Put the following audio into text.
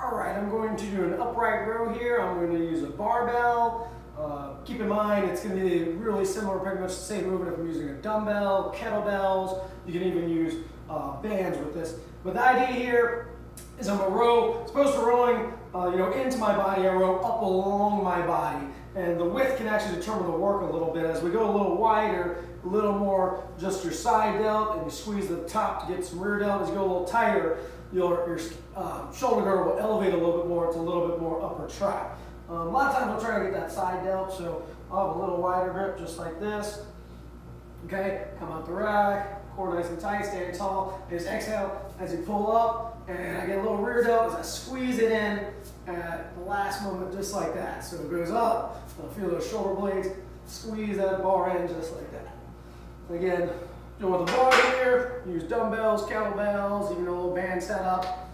All right, I'm going to do an upright row here. I'm going to use a barbell. Keep in mind, it's going to be really similar, pretty much the same movement if I'm using a dumbbell, kettlebells. You can even use bands with this. But the idea here is I'm going to row, as opposed to rowing into my body, I row up along my body. And the width can actually determine the work a little bit. As we go a little wider, a little more just your side delt, and you squeeze the top to get some rear delt. As you go a little tighter, your shoulder guard will elevate a little bit more. It's a little bit more upper track. A lot of times I'll try to get that side delt, so I'll have a little wider grip just like this. Okay, come out the rack, core nice and tight, stand tall. And just exhale as you pull up, and I get a little rear delt as I squeeze it in at the last moment, just like that. So it goes up, I'll feel those shoulder blades, squeeze that bar in just like that. Again, doing with the bar here, use dumbbells, kettlebells, even a little band setup.